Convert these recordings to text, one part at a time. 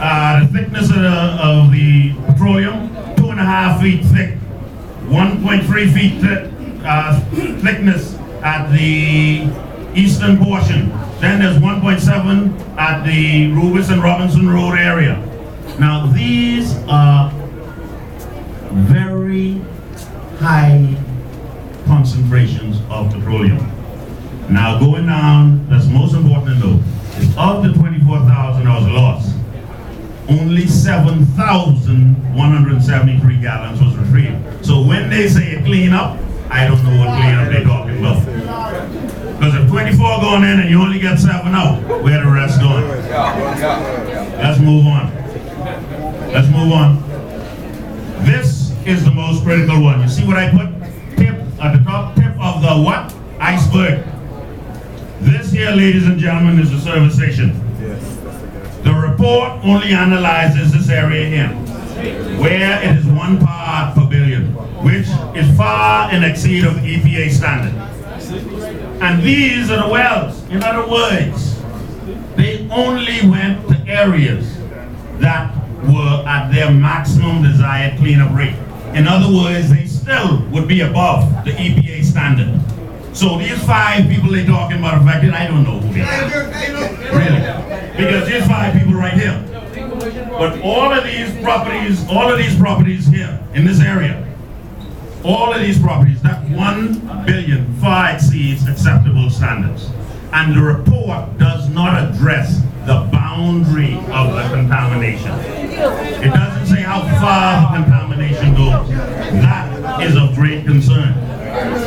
The thickness of the petroleum, 2.5 feet thick, 1.3 feet thickness at the eastern portion. Then there's 1.7 at the Rubis and Robinson Road area. Now these are very high concentrations of petroleum. Now going down, that's most important to know, is of the 24,000 that was lost, only 7,173 gallons was retrieved. So when they say a cleanup, I don't know what cleanup they're talking about. Because if 24 going in and you only get 7 out, where the rest going? Let's move on. Let's move on. This is the most critical one. You see what I put? Tip at the top tip of the what? Iceberg. This here, ladies and gentlemen, is the service station. The report only analyzes this area here, where it is 1 part per billion, which is far in exceed of EPA standard. And these are the wells. In other words, they only went to areas that were at their maximum desired cleanup rate. In other words, they still would be above the EPA standard. So these 5 people they're talking about affected, I don't know who they are. Really. Because these 5 people right here. But all of these properties here in this area, all of these properties, that 1 billion far exceeds acceptable standards. And the report does not address the boundary of the contamination. It doesn't say how far the contamination goes. That is of great concern.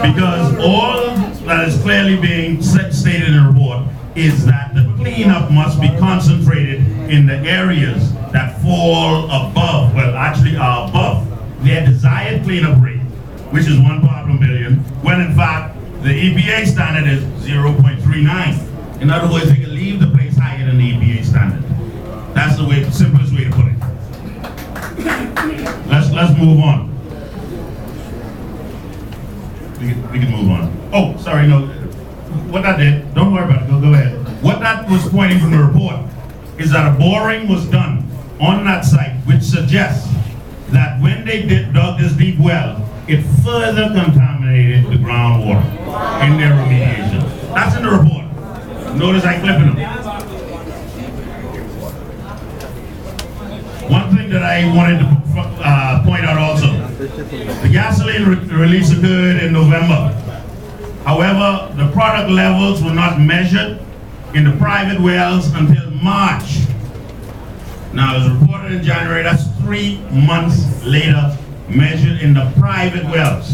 Because all that is clearly being stated in the report is that the cleanup must be concentrated in the areas that fall above, well actually are above their desired cleanup rate, which is 1 part per billion, when in fact the EPA standard is 0.39. In other words, they can leave the place higher than the EPA standard. That's the simplest way to put it. Let's move on. We can move on. Oh, sorry, no. What that did, don't worry about it, go ahead. What that was pointing from the report is that a boring was done on that site, which suggests that when they dug this deep well, it further contaminated the groundwater in their remediation. That's in the report. Notice I clipping them. One thing that I wanted to point out also, the gasoline release occurred in November. However, the product levels were not measured in the private wells until March. Now, it was reported in January, that's 3 months later, measured in the private wells.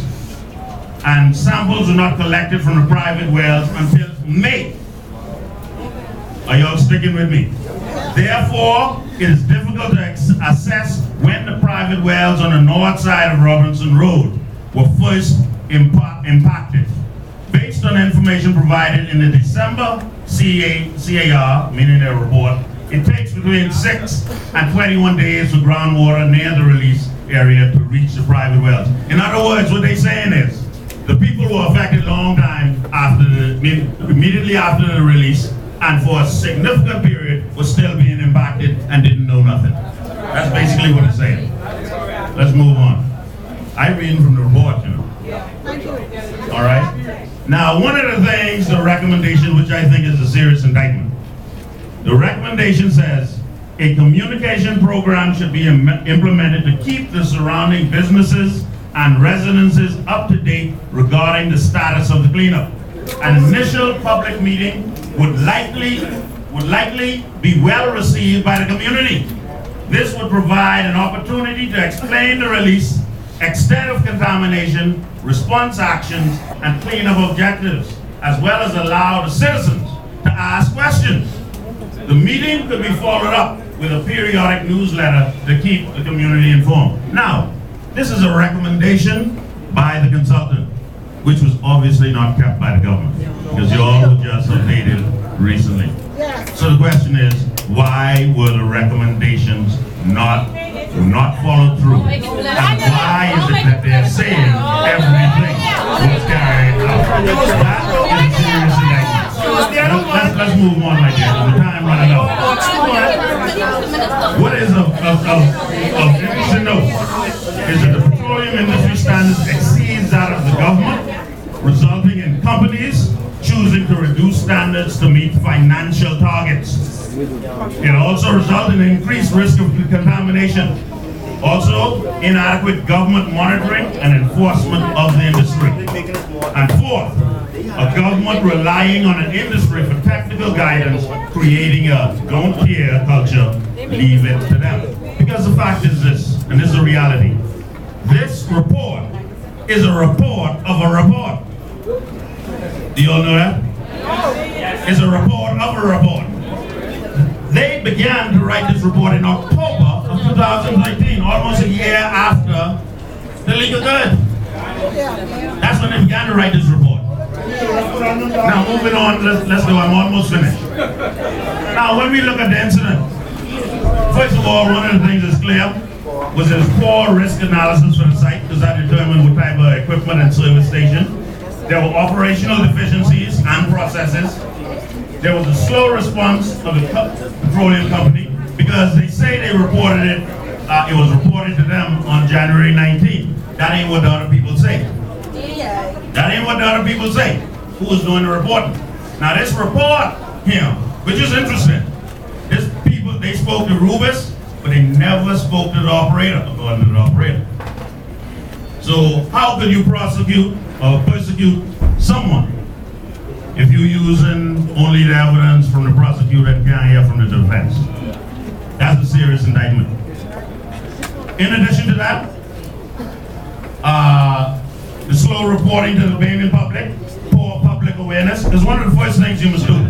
And samples were not collected from the private wells until May. Are y'all sticking with me? Therefore, it is difficult to assess when the private wells on the north side of Robinson Road were first impacted. Based on information provided in the December CAR, meaning their report, it takes between 6 and 21 days for groundwater near the release area to reach the private wells. In other words, what they're saying is, the people were affected a long time after immediately after the release, and for a significant period was still being impacted and didn't know nothing. That's basically what it's saying. Let's move on. I read from the report, you know. All right. Now, one of the things, the recommendation, which I think is a serious indictment, the recommendation says a communication program should be implemented to keep the surrounding businesses and residences up to date regarding the status of the cleanup. An initial public meeting would likely be well received by the community. This would provide an opportunity to explain the release, extent of contamination, response actions, and cleanup objectives, as well as allow the citizens to ask questions. The meeting could be followed up with a periodic newsletter to keep the community informed. Now, this is a recommendation by the consultant, which was obviously not kept by the government, because you all were just updated recently. So the question is, why were the recommendations not followed through? And why is it that they're saying everything was carried out? That is serious indictment. Let's move on like that. The time running out. What of interest to note is that the petroleum industry standards exceeds that of the government, resulting in companies choosing to reduce standards to meet financial targets. It also results in increased risk of contamination. Also, inadequate government monitoring and enforcement of the industry. And fourth, a government relying on an industry for technical guidance, creating a don't care culture, leave it to them. Because the fact is this, and this is a reality. This report is a report of a report. Do you all know that? It's a report of a report. They began to write this report in October of 2019, almost a year after the legal good. That's when they began to write this report. Now moving on, let's go, I'm almost finished. Now when we look at the incident, first of all, one of the things that's clear was there's poor risk analysis for the site, because that determined what type of equipment and service station. There were operational deficiencies and processes. There was a slow response of the petroleum company, because they say they reported it, it was reported to them on January 19th. That ain't what the other people say. That ain't what the other people say. Who was doing the reporting? Now this report here, which is interesting, this people, they spoke to Rubis, but they never spoke to the operator, according to the operator. So how could you prosecute or persecute someone if you're using only the evidence from the prosecutor and can't hear from the defense? That's a serious indictment. In addition to that, the slow reporting to the Bahamian public, poor public awareness, is one of the first things you must do.